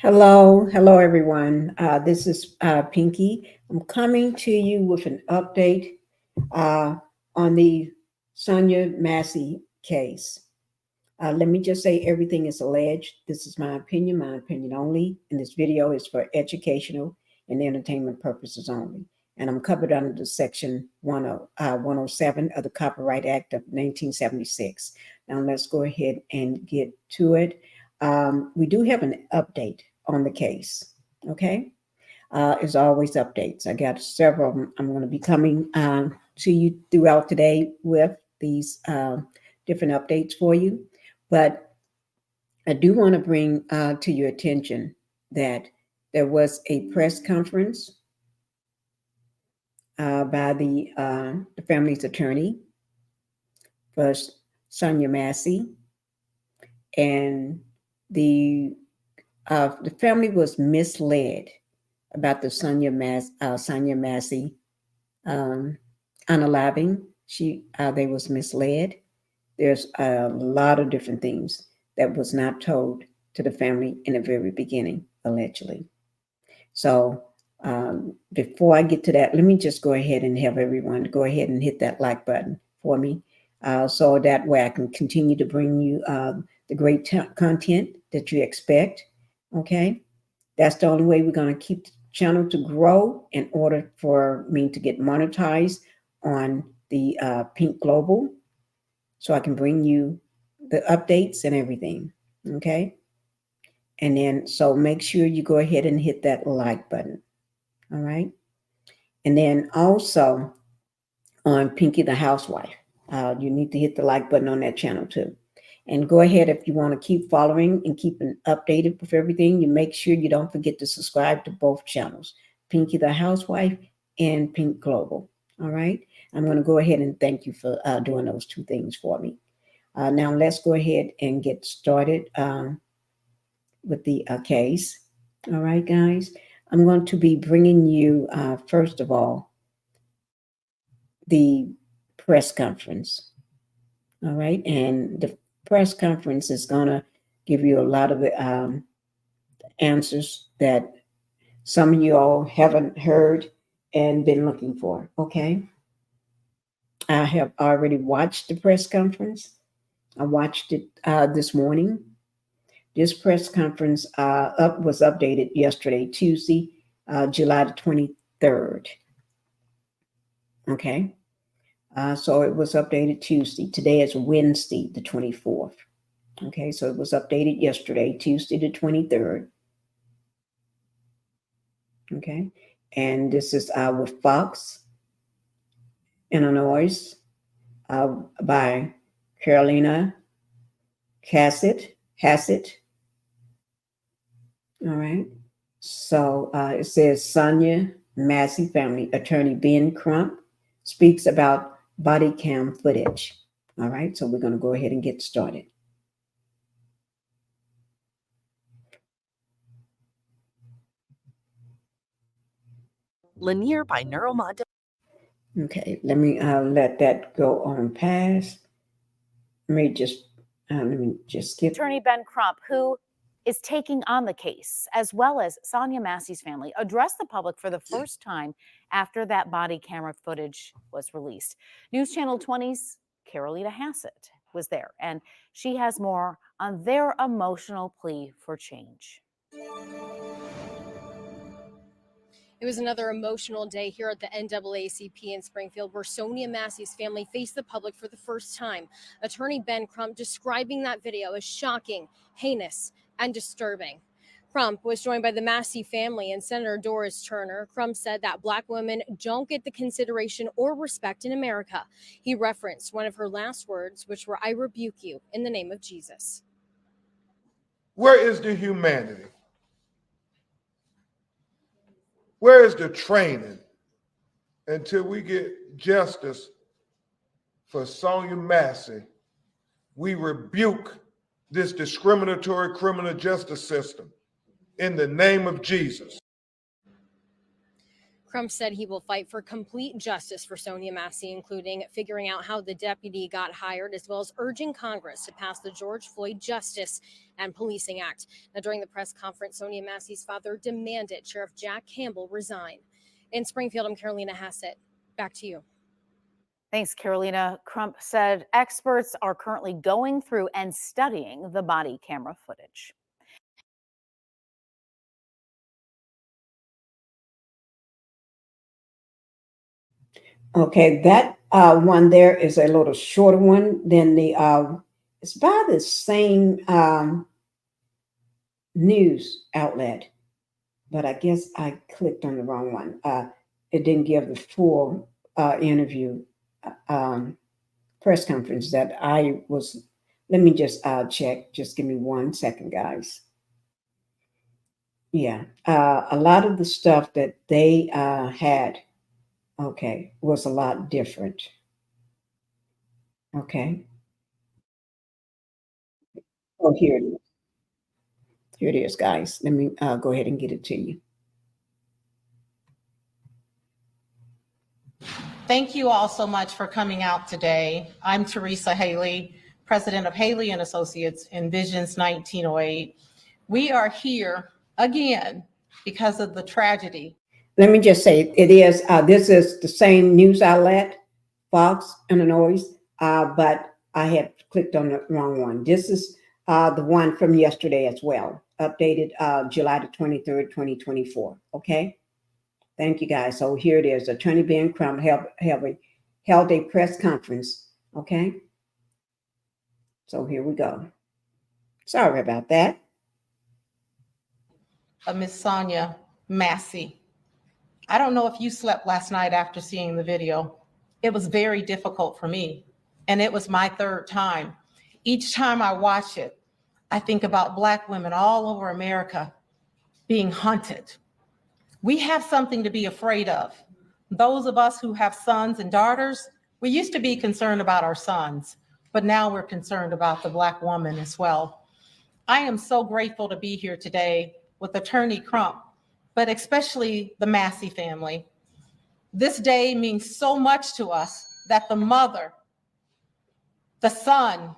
Hello, everyone. This is Pinky. I'm coming to you with an update uh, on the Sonya Massey case. Let me just say everything is alleged. This is my opinion only, and this video is for educational and entertainment purposes only. And I'm covered under the Section 107 of the Copyright Act of 1976. Now, let's go ahead and get to it. We do have an update on the case, okay? As always, updates. I got several of them. I'm going to be coming to you throughout today with these different updates for you. But I do want to bring to your attention that there was a press conference by the family's attorney for Sonya Massey, and the the family was misled about the Sonya Massey unaliving. They was misled. There's a lot of different things that was not told to the family in the very beginning, allegedly. So before I get to that, let me just go ahead and have everyone go ahead and hit that like button for me, so that way I can continue to bring you the great content that you expect. Okay, that's the only way we're going to keep the channel to grow in order for me to get monetized on the Pink Global, so I can bring you the updates and everything. Okay. And then, so make sure you go ahead and hit that like button. All right. And then also on Pinkie the Housewife, you need to hit the like button on that channel too. And go ahead, if you want to keep following and keeping updated with everything, you make sure you don't forget to subscribe to both channels, Pinkie the Housewife and Pink Global. All right. I'm going to go ahead and thank you for doing those two things for me. Now let's go ahead and get started with the case. All right, guys. I'm going to be bringing you, first of all, the press conference. All right. And the press conference is going to give you a lot of the answers that some of you all haven't heard and been looking for. Okay. I have already watched the press conference. I watched it this morning. This press conference was updated yesterday, Tuesday, July the 23rd. Okay. So it was updated Tuesday. Today is Wednesday, the 24th. Okay. So it was updated yesterday, Tuesday, the 23rd. Okay. And this is with Fox, Illinois, by Carolina Hassett. All right. So it says Sonya Massey family attorney Ben Crump speaks about body cam footage. All right. So we're going to go ahead and get started. Linear binaural modulation. Okay. Let me let that go on past. Let me just skip. Attorney Ben Crump, who is taking on the case, as well as Sonya Massey's family, addressed the public for the first time after that body camera footage was released. News Channel 20's Carolina Hassett was there, and she has more on their emotional plea for change. It was another emotional day here at the NAACP in Springfield, where Sonya Massey's family faced the public for the first time. Attorney Ben Crump describing that video as shocking, heinous, and disturbing. Crump was joined by the Massey family and Senator Doris Turner. Crump said that Black women don't get the consideration or respect in America. He referenced one of her last words, which were, "I rebuke you in the name of Jesus." Where is the humanity? Where is the training until we get justice for Sonya Massey? We rebuke this discriminatory criminal justice system in the name of Jesus. Crump said he will fight for complete justice for Sonya Massey, including figuring out how the deputy got hired, as well as urging Congress to pass the George Floyd Justice and Policing Act. Now, during the press conference, Sonya Massey's father demanded Sheriff Jack Campbell resign. In Springfield, I'm Carolina Hassett. Back to you. Thanks, Carolina. Crump said experts are currently going through and studying the body camera footage. Okay, that one there is a little shorter one than the, it's by the same news outlet, but I guess I clicked on the wrong one. It didn't give the full interview press conference that I was. Let me just check. Just give me 1 second, guys. Yeah, a lot of the stuff that they had, okay, was a lot different. Okay. Oh, here it is. Here it is, guys. Let me go ahead and get it to you. Thank you all so much for coming out today. I'm Teresa Haley, president of Haley and Associates in Visions 1908. We are here again because of the tragedy. Let me just say, it is, this is the same news outlet, Fox and the Noise, but I had clicked on the wrong one. This is the one from yesterday as well, updated July the 23rd, 2024. Okay. Thank you, guys. So here it is. Attorney Ben Crump held a press conference. Okay. So here we go. Sorry about that. Miss Sonya Massey. I don't know if you slept last night after seeing the video. It was very difficult for me, and it was my third time. Each time I watch it, I think about Black women all over America being hunted. We have something to be afraid of. Those of us who have sons and daughters, we used to be concerned about our sons, but now we're concerned about the Black woman as well. I am so grateful to be here today with Attorney Crump, but especially the Massey family. This day means so much to us that the mother, the son,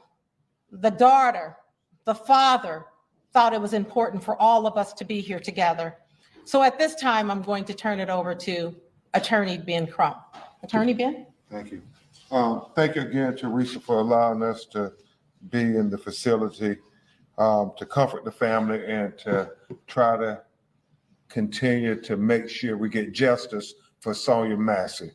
the daughter, the father thought it was important for all of us to be here together. So at this time, I'm going to turn it over to Attorney Ben Crump. Attorney Ben? Thank you. Thank you again, Teresa, for allowing us to be in the facility to comfort the family and to try to continue to make sure we get justice for Sonya Massey.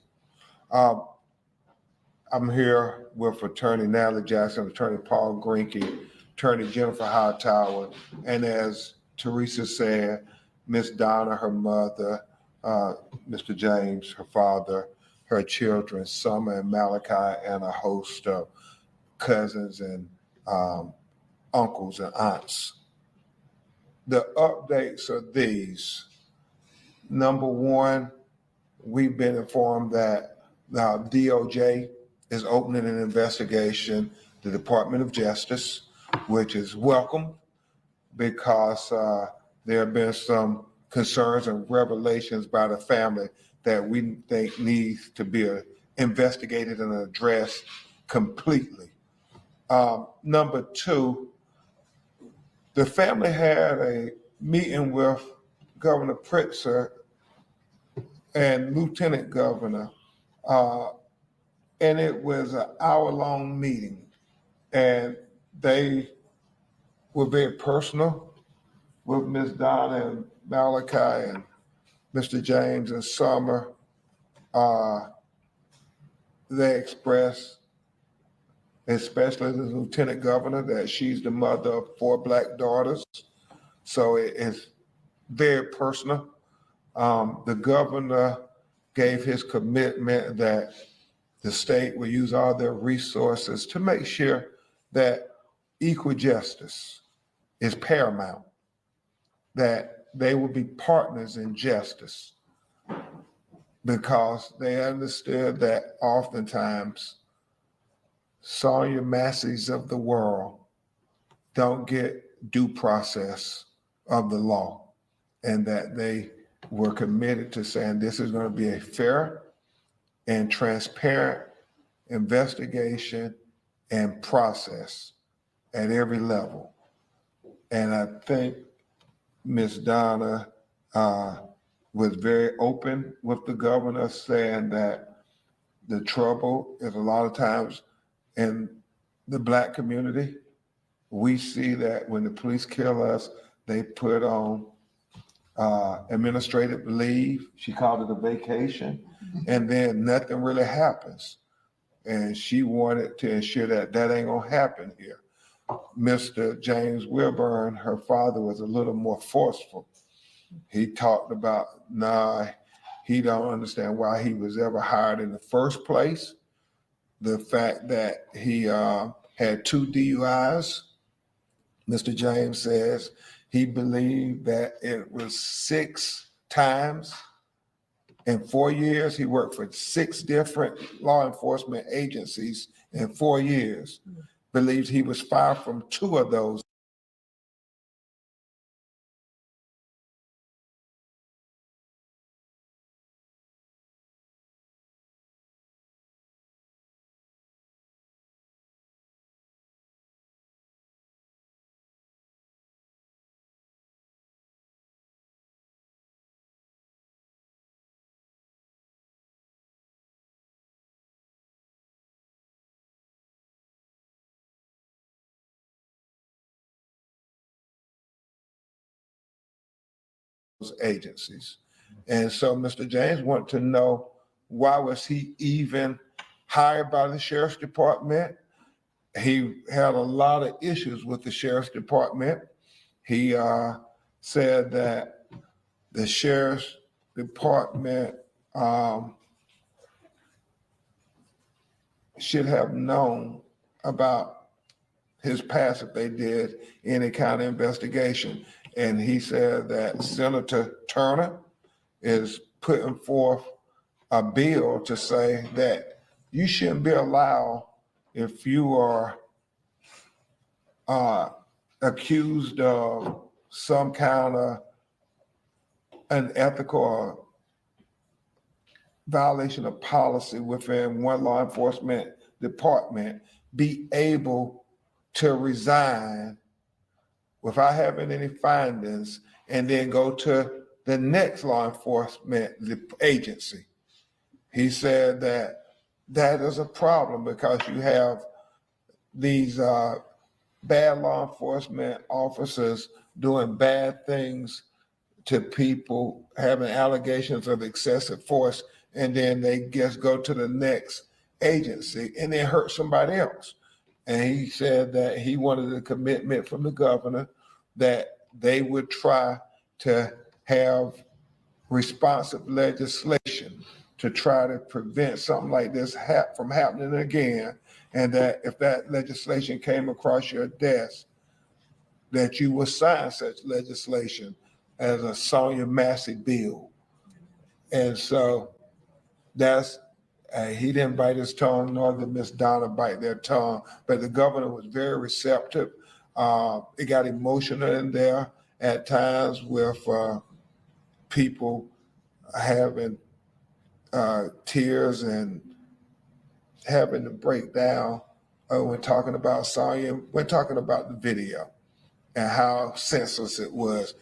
I'm here with Attorney Natalie Jackson, Attorney Paul Greinke, Attorney Jennifer Hightower, and as Teresa said, Miss Donna, her mother, Mr. James, her father, her children, Summer and Malachi, and a host of cousins and uncles and aunts. The updates are these. Number one, we've been informed that the DOJ is opening an investigation, the Department of Justice, which is welcome because there have been some concerns and revelations by the family that we think needs to be investigated and addressed completely. Number two, the family had a meeting with Governor Pritzker and Lieutenant Governor, and it was an hour-long meeting, and they were very personal with Ms. Donna and Malachi and Mr. James and Summer. They expressed, especially the Lieutenant Governor, that she's the mother of 4 Black daughters. So it is very personal. The governor gave his commitment that the state will use all their resources to make sure that equal justice is paramount, that they will be partners in justice, because they understood that oftentimes Sonya Masseys of the world don't get due process of the law, and that they were committed to saying this is going to be a fair and transparent investigation and process at every level. And I think Ms. Donna was very open with the governor, saying that the trouble is a lot of times in the Black community. We see that when the police kill us, they put on administrative leave. She called it a vacation, and then nothing really happens. And she wanted to ensure that that ain't gonna happen here. Mr. James Wilburn, her father, was a little more forceful. He talked about, nah, he don't understand why he was ever hired in the first place. The fact that he had 2 DUIs. Mr. James says he believed that it was 6 times in 4 years. He worked for 6 different law enforcement agencies in 4 years. Believes he was fired from 2 of those. Agencies. And so Mr. James wanted to know, why was he even hired by the sheriff's department? He had a lot of issues with the sheriff's department. He said that the sheriff's department should have known about his past if they did any kind of investigation. And he said that Senator Turner is putting forth a bill to say that you shouldn't be allowed, if you are accused of some kind of unethical or violation of policy within one law enforcement department, be able to resign without having any findings and then go to the next law enforcement agency. He said that that is a problem because you have these bad law enforcement officers doing bad things to people, having allegations of excessive force, and then they just go to the next agency and then hurt somebody else. And he said that he wanted a commitment from the governor that they would try to have responsive legislation to try to prevent something like this from happening again. And that if that legislation came across your desk, that you will sign such legislation as a SONYA Massey bill. And so that's, he didn't bite his tongue, nor did Miss Donna bite their tongue, but the governor was very receptive. It got emotional in there at times with people having tears and having to break down when talking about SONYA, when talking about the video and how senseless it was.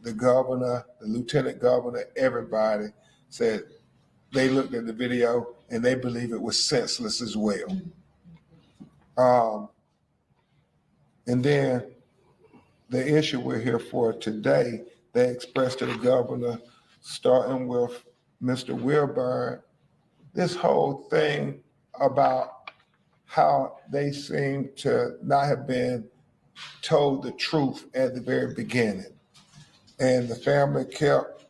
The governor, the lieutenant governor, everybody said they looked at the video and they believe it was senseless as well. And then the issue we're here for today, they expressed to the governor, starting with Mr. Wilburn, this whole thing about how they seem to not have been told the truth at the very beginning. And the family kept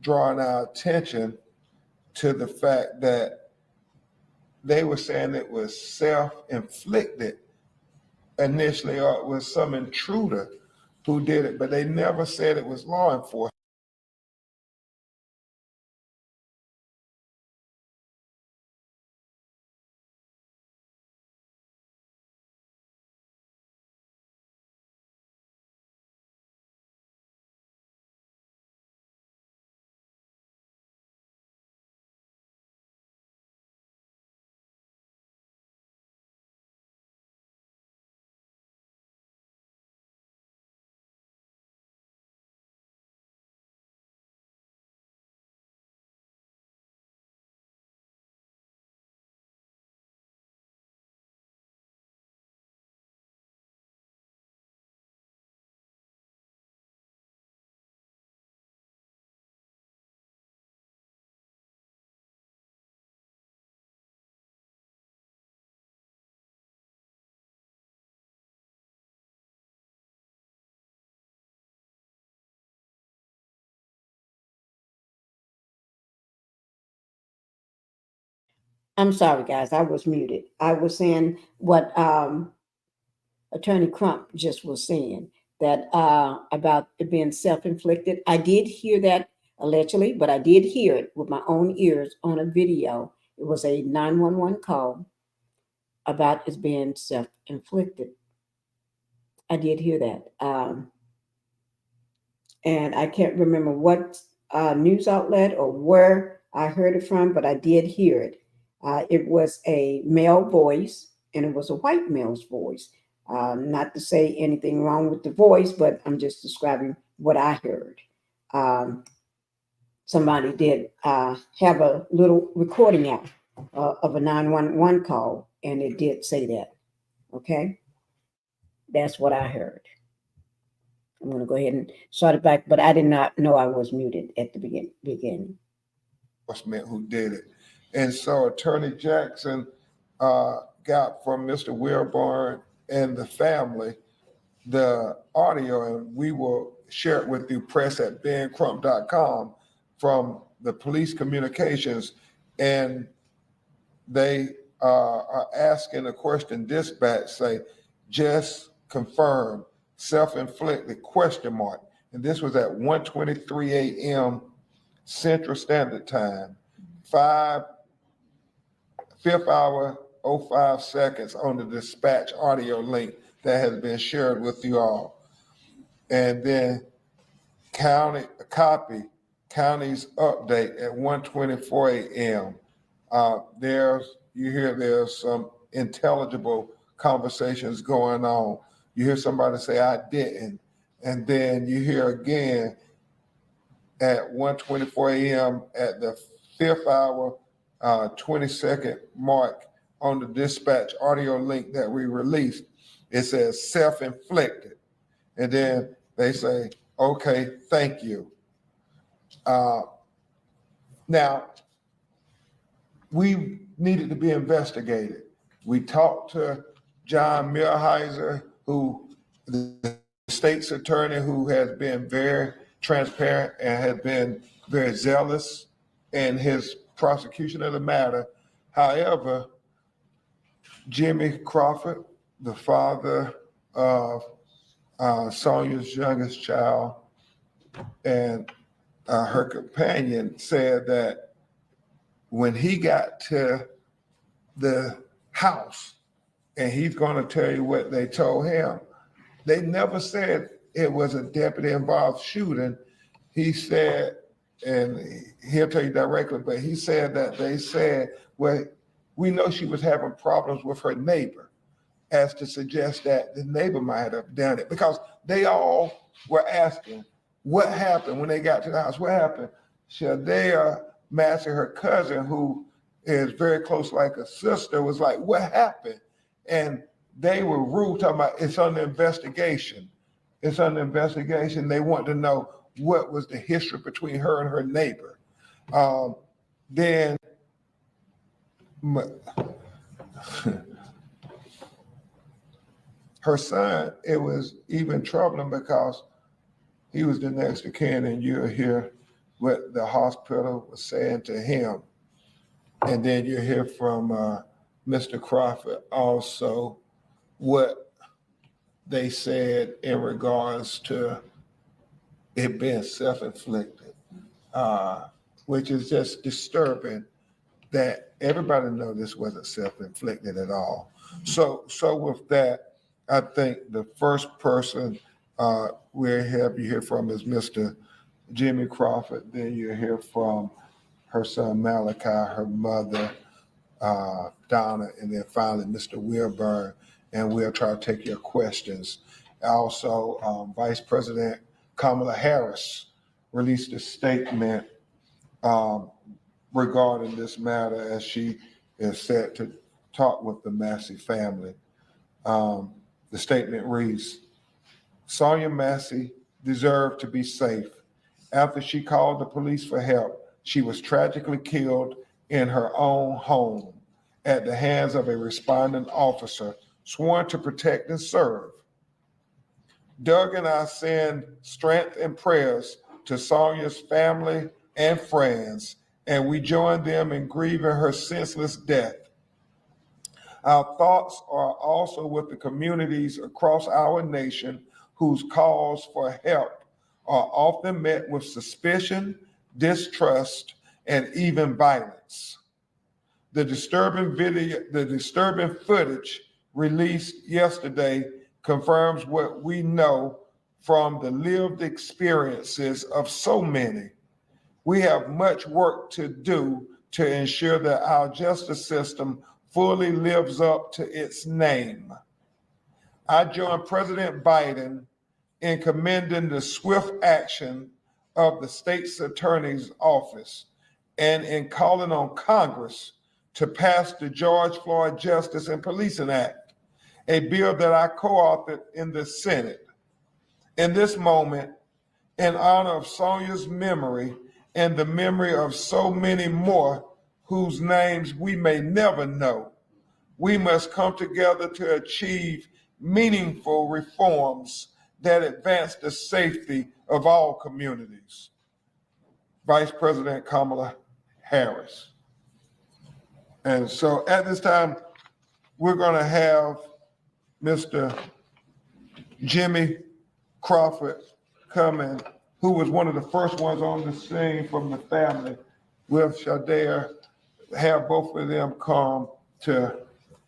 drawing our attention to the fact that they were saying it was self-inflicted initially, or it was some intruder who did it, but they never said it was law enforcement. I'm sorry, guys. I was muted. I was saying what Attorney Crump just was saying that about it being self-inflicted. I did hear that allegedly, but I did hear it with my own ears on a video. It was a 911 call about it being self-inflicted. I did hear that. And I can't remember what news outlet or where I heard it from, but I did hear it. It was a male voice, and it was a white male's voice. Not to say anything wrong with the voice, but I'm just describing what I heard. Somebody did have a little recording out of a 911 call, and it did say that. Okay, that's what I heard. I'm going to go ahead and start it back, but I did not know I was muted at the beginning. Meant who did it. And so Attorney Jackson got from Mr. Wilburn and the family the audio, and we will share it with you, press@bencrump.com, from the police communications. And they are asking a question, dispatch say, just confirm, self-inflicted, ? And this was at 1:23 a.m. Central Standard Time, 5th hour, 05 seconds on the dispatch audio link that has been shared with you all. And then county's update at 1:24 a.m. There's some intelligible conversations going on. You hear somebody say, I didn't. And then you hear again at 1:24 a.m. at the 5th hour, 20-second mark on the dispatch audio link that we released. It says self-inflicted. And then they say, okay, thank you. Now, we needed to be investigated. We talked to John Millheiser, who the state's attorney, who has been very transparent and has been very zealous in his prosecution of the matter. However, Jimmy Crawford, the father of Sonya's youngest child, and her companion, said that when he got to the house, and he's going to tell you what they told him, they never said it was a deputy involved shooting. He said, and he'll tell you directly, but he said that they said, well, we know she was having problems with her neighbor, as to suggest that the neighbor might have done it, because they all were asking, what happened when they got to the house? What happened? Shadea Massey, her cousin, who is very close like a sister, was like, what happened? And they were rude, talking about it's under investigation. It's under investigation. They want to know what was the history between her and her neighbor. Then her son, it was even troubling because he was the next of kin, and you'll hear what the hospital was saying to him. And then you hear from Mr. Crawford also what they said in regards to it being self-inflicted, which is just disturbing that everybody knows this wasn't self-inflicted at all. So with that, I think the first person we'll have you hear from is Mr. Jimmy Crawford. Then you hear from her son Malachi, her mother Donna, and then finally Mr. Wilburn, and we'll try to take your questions. Also, Vice President Kamala Harris released a statement regarding this matter as she is set to talk with the Massey family. The statement reads, Sonya Massey deserved to be safe. After she called the police for help, she was tragically killed in her own home at the hands of a responding officer sworn to protect and serve. Doug and I send strength and prayers to Sonya's family and friends and we join them in grieving her senseless death. Our thoughts are also with the communities across our nation whose calls for help are often met with suspicion, distrust, and even violence. The disturbing footage released yesterday confirms what we know from the lived experiences of so many. We have much work to do to ensure that our justice system fully lives up to its name. I join President Biden in commending the swift action of the state's attorney's office and in calling on Congress to pass the George Floyd Justice and Policing Act, a bill that I co-authored in the Senate. In this moment, in honor of Sonya's memory and the memory of so many more whose names we may never know, we must come together to achieve meaningful reforms that advance the safety of all communities. Vice President Kamala Harris. And so at this time, we're going to have Mr. Jimmy Crawford come in, who was one of the first ones on the scene from the family. With Shadare, have both of them come to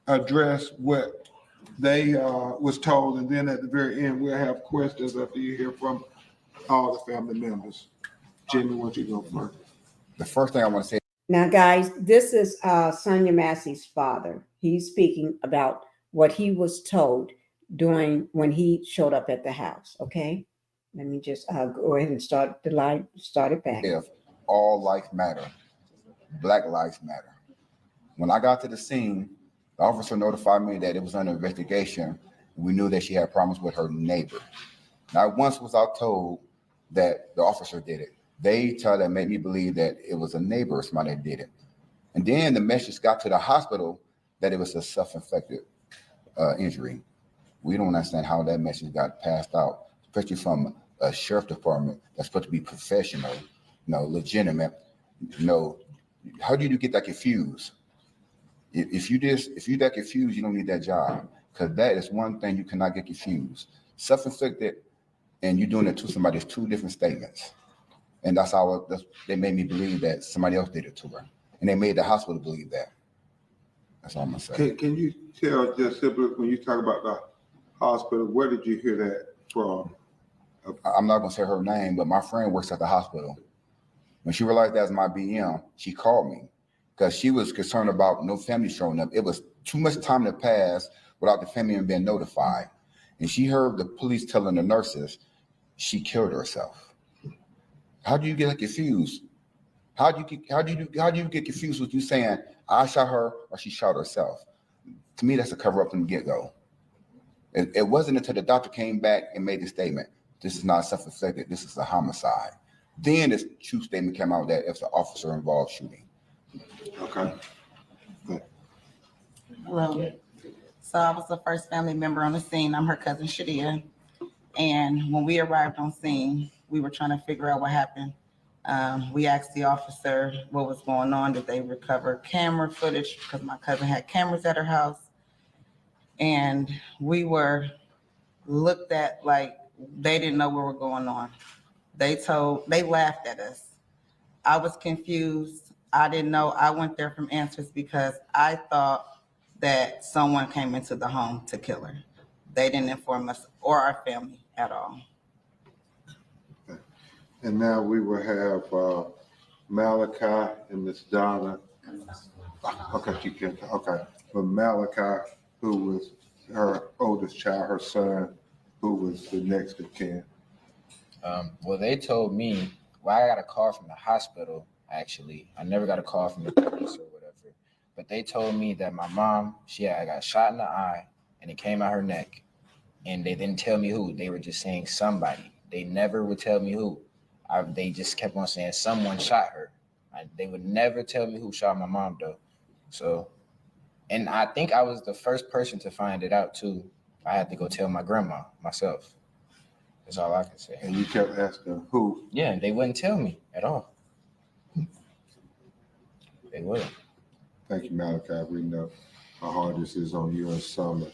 address what they was told, and then at the very end, we'll have questions after you hear from all the family members. Jimmy, why don't you go first? The first thing I want to say. Now, guys, this is SONYA Massey's father. He's speaking about what he was told during when he showed up at the house. Okay, let me just go ahead and start it back. If all life matter, Black lives matter. When I got to the scene, the officer notified me that it was under investigation. We knew that she had problems with her neighbor. Not once was I told that the officer did it. They tried to make me believe that it was a neighbor or somebody that did it. And then the message got to the hospital that it was a self-inflicted injury. We don't understand how that message got passed out, especially from a sheriff department that's supposed to be professional, legitimate. How do you get that confused? If you that confused, you don't need that job, because that is one thing you cannot get confused. Self-inflicted and you're doing it to somebody is two different statements. And that's how they made me believe that somebody else did it to her. And they made the hospital believe that. That's all I'm gonna say. Can you tell just simply, when you talk about the hospital, where did you hear that from? I'm not gonna say her name, but my friend works at the hospital. When she realized that was my BM, she called me because she was concerned about no family showing up. It was too much time to pass without the family being notified. And she heard the police telling the nurses she killed herself. How do you get confused? How do you get confused with you saying I shot her or she shot herself? To me, that's a cover up from the get-go. It wasn't until the doctor came back and made the statement, this is not self-inflicted, this is a homicide. Then this true statement came out that it's an officer involved shooting. Okay. Hello. So I was the first family member on the scene. I'm her cousin Shadia. And when we arrived on scene, we were trying to figure out what happened. We asked the officer what was going on. Did they recover camera footage? Because my cousin had cameras at her house. And we were looked at like they didn't know what was going on. They laughed at us. I was confused. I didn't know. I went there from answers because I thought that someone came into the home to kill her. They didn't inform us or our family at all. And now we will have Malachi and Miss Donna. Okay, she can. Okay, but Malachi, who was her oldest child, her son, who was the next of kin. Well, they told me. Well, I got a call from the hospital. Actually, I never got a call from the police or whatever. But they told me that my mom, she had got shot in the eye, and it came out her neck. And they didn't tell me who. They were just saying somebody. They never would tell me who. They just kept on saying someone shot her. They would never tell me who shot my mom, though. So, and I think I was the first person to find it out, too. I had to go tell my grandma myself. That's all I can say. And you kept asking who? Yeah, they wouldn't tell me at all. They will. Thank you, Malachi. We know how hard this is on you and Summer.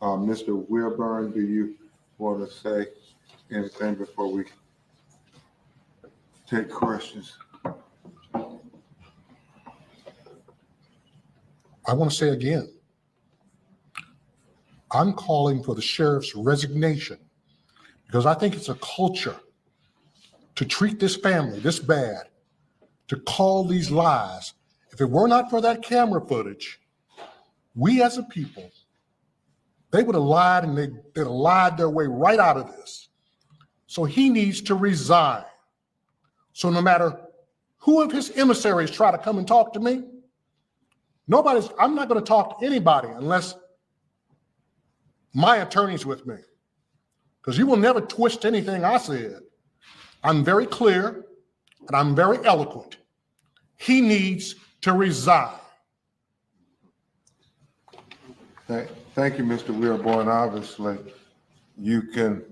Mr. Wilburn, do you want to say anything before we take questions? I want to say again, I'm calling for the sheriff's resignation because I think it's a culture to treat this family this bad, to call these lies. If it were not for that camera footage, we as a people, they would have lied and they'd have lied their way right out of this. So he needs to resign. So no matter who of his emissaries try to come and talk to me, I'm not going to talk to anybody unless my attorney's with me, because you will never twist anything I said. I'm very clear and I'm very eloquent. He needs to resign. Thank you, Mr. Wilburn. Obviously, you can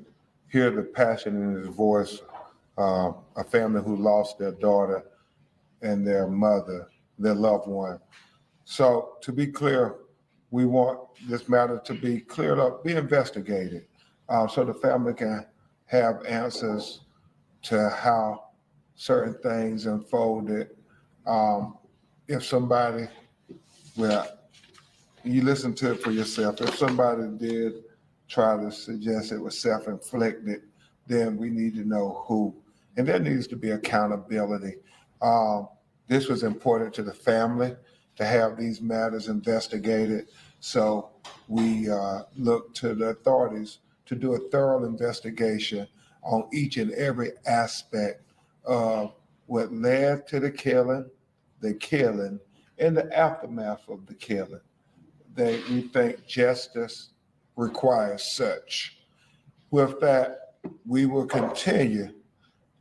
hear the passion in his voice. A family who lost their daughter and their mother, their loved one. So to be clear, we want this matter to be cleared up, be investigated, so the family can have answers to how certain things unfolded. If somebody, well, you listen to it for yourself. If somebody did try to suggest it was self-inflicted, then we need to know who. And there needs to be accountability. This was important to the family to have these matters investigated. So we look to the authorities to do a thorough investigation on each and every aspect of what led to the killing, and the aftermath of the killing. We think justice requires such. With that, we will continue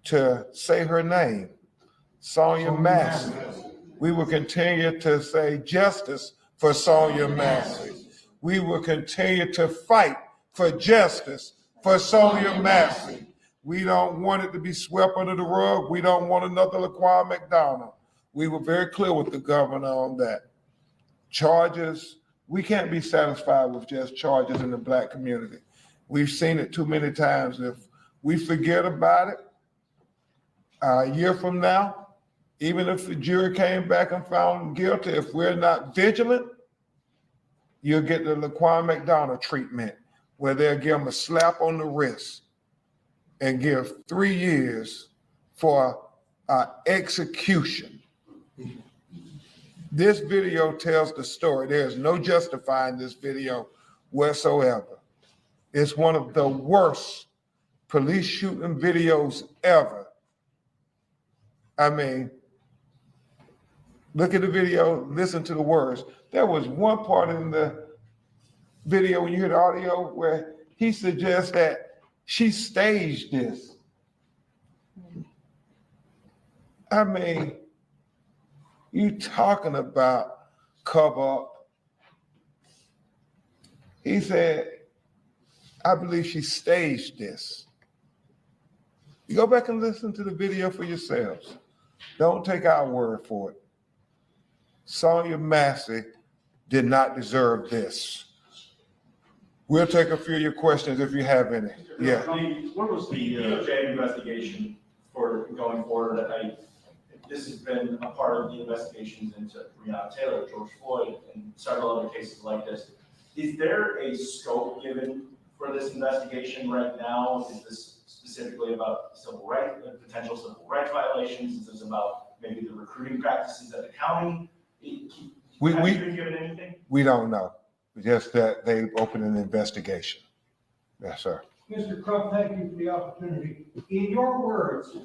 to say her name, SONYA Massey. We will continue to say justice for SONYA Massey. We will continue to fight for justice for SONYA Massey. We don't want it to be swept under the rug. We don't want another Laquan McDonald. We were very clear with the governor on that. Charges, we can't be satisfied with just charges in the Black community. We've seen it too many times. If we forget about it, a year from now, even if the jury came back and found guilty, if we're not vigilant, you'll get the Laquan McDonald treatment, where they'll give them a slap on the wrist and give 3 years for execution. This video tells the story. There's no justifying this video whatsoever. It's one of the worst police shooting videos ever. I mean, look at the video, listen to the words. There was one part in the video when you hear the audio where he suggests that she staged this. I mean, you talking about cover up. He said, I believe she staged this. You go back and listen to the video for yourselves. Don't take our word for it. SONYA Massey did not deserve this. We'll take a few of your questions if you have any. Yeah. What was the DOJ investigation for going forward? This has been a part of the investigations into Breonna Taylor, George Floyd, and several other cases like this. Is there a scope given for this investigation right now? Is this specifically about civil rights, potential civil rights violations? Is this about maybe the recruiting practices at the county? Have you been given anything? We don't know. Just that they've opened an investigation. Yes, sir. Mr. Crump, thank you for the opportunity. In your words,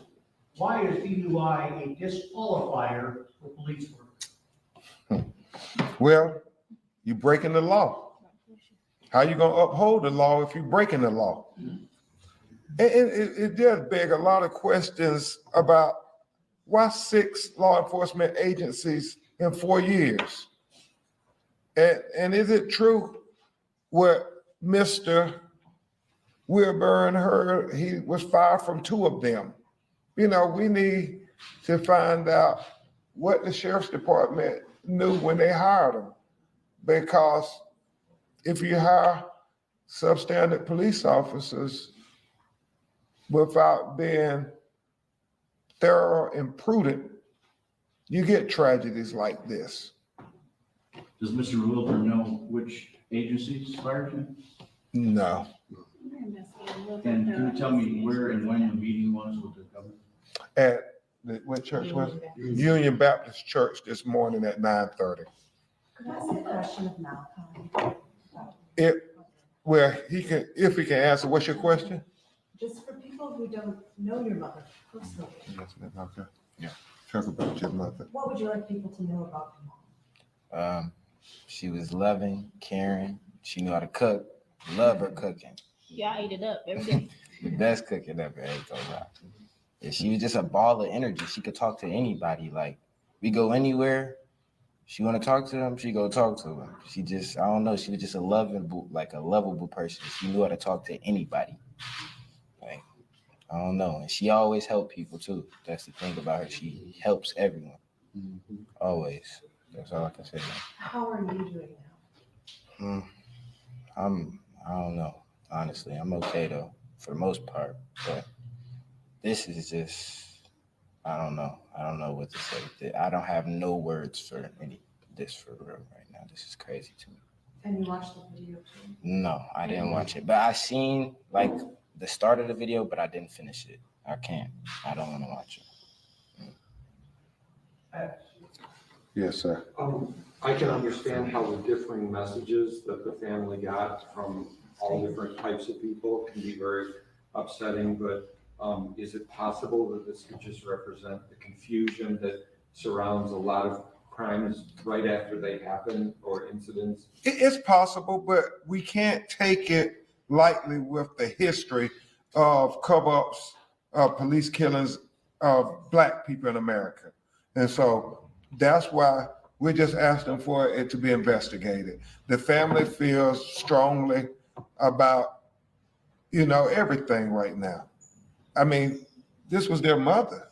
why is DUI a disqualifier for police work? Well, you're breaking the law. How are you going to uphold the law if you're breaking the law? It does beg a lot of questions about why 6 law enforcement agencies in 4 years? And is it true what Mr. Wilburn heard? He was fired from 2 of them. You know, we need to find out what the sheriff's department knew when they hired him. Because if you hire substandard police officers without being thorough and prudent, you get tragedies like this. Does Mr. Wilbur know which agencies fired him? No. And can you tell me where and when the meeting was with the governor? At what church was it? Union Baptist Church this morning at 9:30. Could I ask a question of Malcolm? If he can answer, what's your question? Just for people who don't know your mother personally, Yes, ma'am. Okay. Yeah. Talk about your mother. what would you like people to know about your mom? She was loving, caring. She knew how to cook. Love her cooking. Y'all ate it up every day. The best cooking ever. Ain't gonna lie. And she was just a ball of energy. She could talk to anybody. Like, we go anywhere, she want to talk to them, she go talk to them. She just, I don't know, she was just a lovable person. She knew how to talk to anybody. Like, I don't know. And she always helped people too. That's the thing about her. She helps everyone. Always. That's all I can say. How are you doing now? I don't know. Honestly, I'm okay though, for the most part. But this is just, I don't know. I don't know what to say. I don't have no words for this for real right now. This is crazy to me. And you watched the video too? No, I didn't watch it. But I seen like the start of the video, but I didn't finish it. I can't. I don't want to watch it. Yes, sir. I can understand how the differing messages that the family got from all different types of people can be very upsetting, but is it possible that this could just represent the confusion that surrounds a lot of crimes right after they happen or incidents? It's possible, but we can't take it lightly with the history of cover-ups, police killings of Black people in America. And so that's why we're just asking for it to be investigated. The family feels strongly about, everything right now. I mean, this was their mother.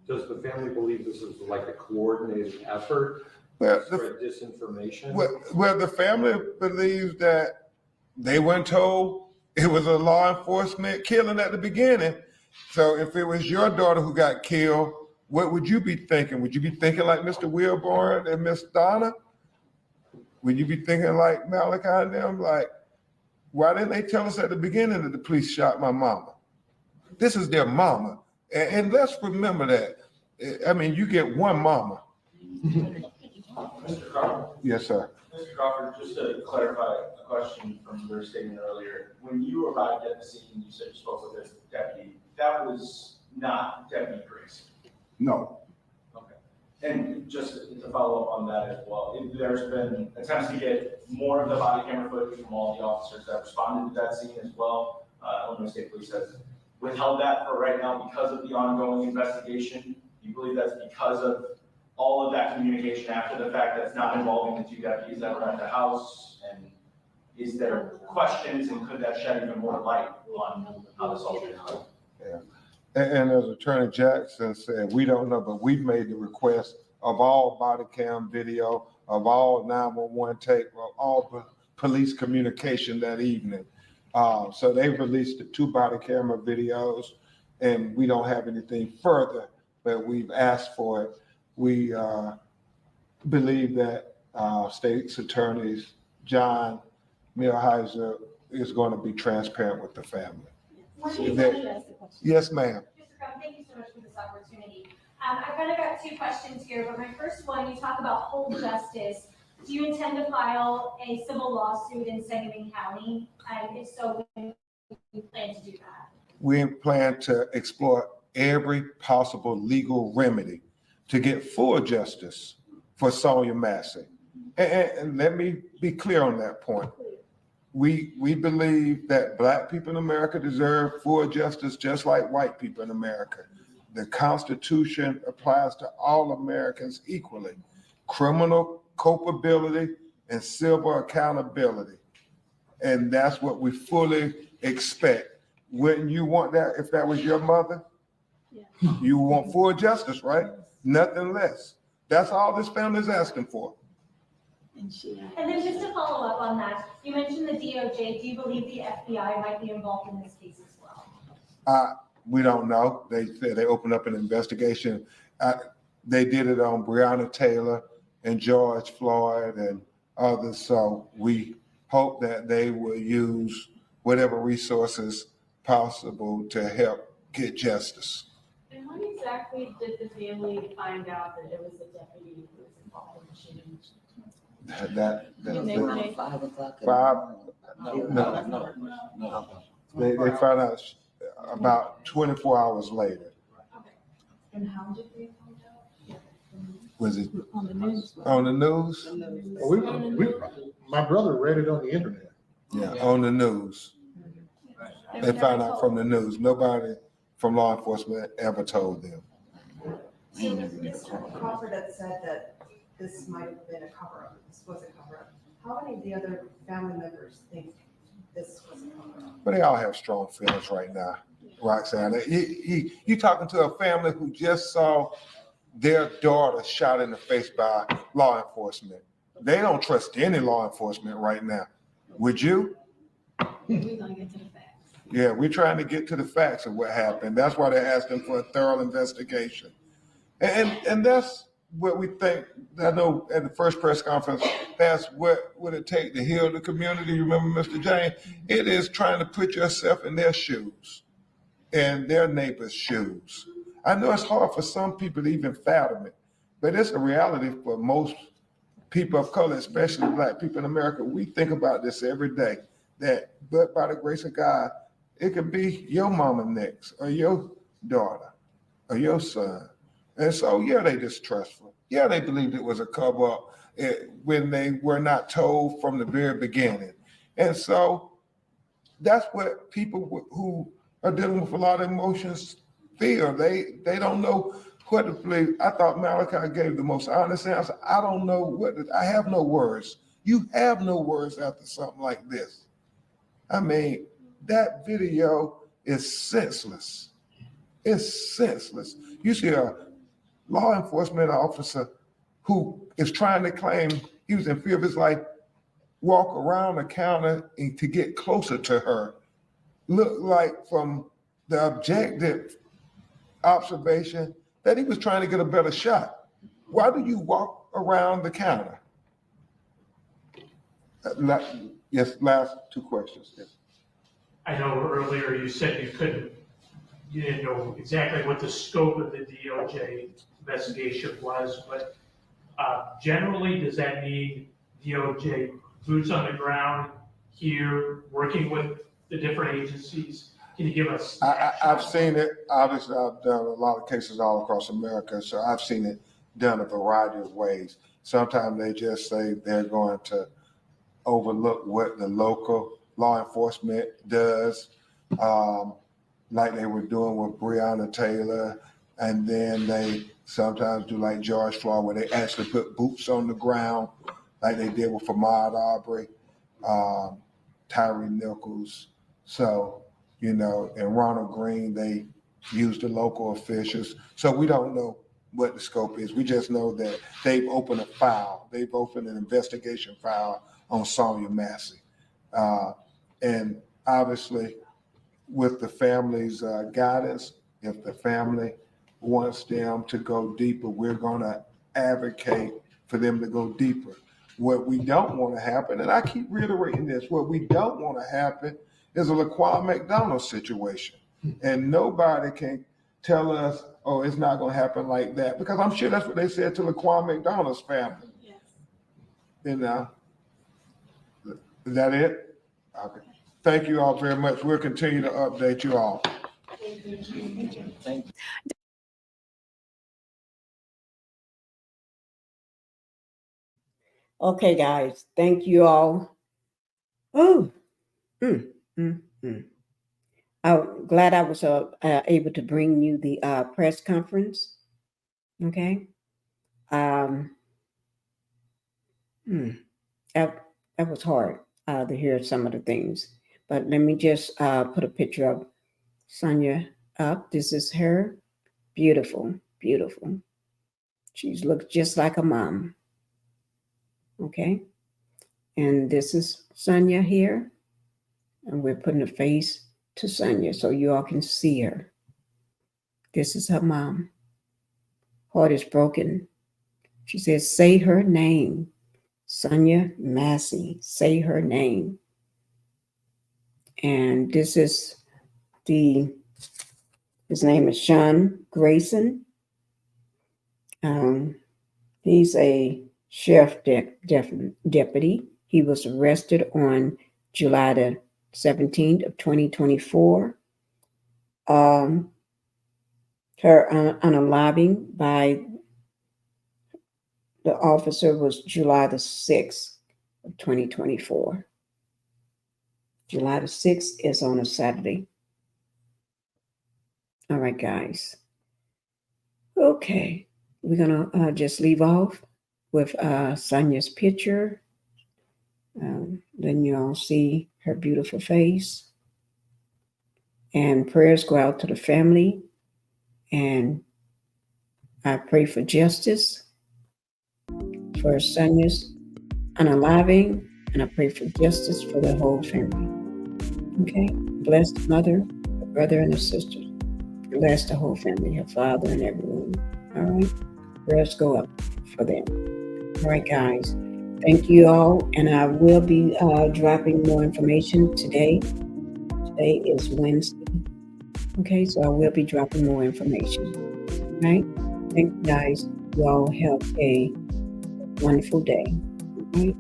Does the family believe this is like a coordinated effort Well, to spread disinformation? Well, the family believes that they weren't told it was a law enforcement killing at the beginning. So if it was your daughter who got killed, what would you be thinking? Would you be thinking like Mr. Wilborn and Miss Donna? Would you be thinking like Malachi and them? Like, why didn't they tell us at the beginning that the police shot my mama? This is their mama. And let's remember that. I mean, you get one mama. Mr. Crump. Yes, sir. Mr. Crawford, just to clarify a question from your statement earlier, when you arrived at the scene, you said you spoke with this deputy. That was not Deputy Grace. No. Okay. And just to follow up on that as well, there's been attempts to get more of the body camera footage from all the officers that responded to that scene as well. Illinois State Police has withheld that for right now because of the ongoing investigation. Do you believe that's because of all of that communication after the fact that's not involving the two deputies that were at the house? And is there questions, and could that shed even more light on how this all turned out? Yeah. And as Attorney Jackson said, we don't know, but we've made the request of all body cam video, of all 911 tape, of all police communication that evening. So they released the 2 body camera videos, and we don't have anything further, but we've asked for it. We believe that State's attorneys, John Millheiser, is going to be transparent with the family. Yes, ma'am. Mr. Crump, thank you so much for this opportunity. I've kind of got 2 questions here, but my first one, you talk about whole justice. Do you intend to file a civil lawsuit in Sangamon County? And if so, when do you plan to do that? We plan to explore every possible legal remedy to get full justice for SONYA Massey. And let me be clear on that point. We believe that Black people in America deserve full justice just like white people in America. The Constitution applies to all Americans equally. Criminal culpability and civil accountability. And that's what we fully expect. Wouldn't you want that if that was your mother? Yeah. You want full justice, right? Nothing less. That's all this family is asking for. And then just to follow up on that, you mentioned the DOJ. Do you believe the FBI might be involved in this case as well? We don't know. They said they opened up an investigation. They did it on Breonna Taylor and George Floyd and others. So we hope that they will use whatever resources possible to help get justice. And when exactly did the family find out that it was the deputy who was involved in the shooting? That 5 o'clock. No. They found out about 24 hours later. And how did they find out? Was it On the news. on the news? My brother read it on the internet. Yeah, on the news. They found out from the news. Nobody from law enforcement ever told them. So Mr. Crawford had said that this might have been a cover-up, this was a cover-up. How many of the other family members think this was a cover-up? But they all have strong feelings right now, Roxanne. You talking to a family who just saw their daughter shot in the face by law enforcement. They don't trust any law enforcement right now. Would you? We're gonna get to the facts. Yeah, we're trying to get to the facts of what happened. That's why they're asking for a thorough investigation. And that's what we think. I know at the first press conference, that's what would it take to heal the community. You remember, Mr. James? It is trying to put yourself in their shoes and their neighbors' shoes. I know it's hard for some people to even fathom it, but it's a reality for most people of color, especially Black people in America. We think about this every day, but by the grace of God, it could be your mama next, or your daughter, or your son. And so, yeah, they distrustful. Yeah, they believed it was a cover-up when they were not told from the very beginning. And so that's what people who are dealing with a lot of emotions feel. They don't know what to believe. I thought Malachi gave the most honest answer. I don't know I have no words. You have no words after something like this. I mean, that video is senseless. It's senseless. You see a law enforcement officer who is trying to claim he was in fear of his life, walk around the counter and to get closer to her. Look like from the objective observation that he was trying to get a better shot. Why do you walk around the counter? Yes, last two questions. Yes. I know earlier you said you didn't know exactly what the scope of the DOJ investigation was, but generally, does that mean DOJ boots on the ground here, working with the different agencies? Can you give us? I've seen it. Obviously, I've done a lot of cases all across America, so I've seen it done a variety of ways. Sometimes they just say they're going to overlook what the local law enforcement does, like they were doing with Breonna Taylor, and then they sometimes do like George Floyd, where they actually put boots on the ground, like they did with Ahmaud Arbery, Tyree Nichols. So, and Ronald Green, they used the local officials. So we don't know what the scope is. We just know that they've opened a file. They've opened an investigation file on SONYA Massey. And obviously, with the family's guidance, if the family wants them to go deeper, we're going to advocate for them to go deeper. What we don't want to happen, and I keep reiterating this, what we don't want to happen is a Laquan McDonald situation. And nobody can tell us, oh, it's not going to happen like that, because I'm sure that's what they said to Laquan McDonald's family. Yes. Is that it? Okay. Thank you all very much. We'll continue to update you all. Thank you. Okay, guys. Thank you all. Oh, I'm glad I was able to bring you the press conference. Okay. That was hard to hear some of the things. But let me just put a picture of Sonya up. This is her. Beautiful, beautiful. She looks just like a mom. Okay. And this is Sonya here. And we're putting a face to Sonya so you all can see her. This is her mom. Heart is broken. She says, say her name. Sonya Massey, say her name. And this is his name is Sean Grayson. He's a sheriff deputy. He was arrested on July the 17th of 2024. Her unaliving by the officer was July the 6th of 2024. July the 6th is on a Saturday. All right, guys. Okay, we're gonna just leave off with Sonya's picture. Then you all see her beautiful face. And prayers go out to the family. And I pray for justice for Sonya's unaliving, and I pray for justice for the whole family. Okay? Bless the mother, the brother, and the sister. Bless the whole family, her father, and everyone. All right? Prayers go up for them. All right, guys. Thank you all. And I will be dropping more information today. Today is Wednesday. Okay, so I will be dropping more information. All right? Thank you, guys. You all have a wonderful day. All right?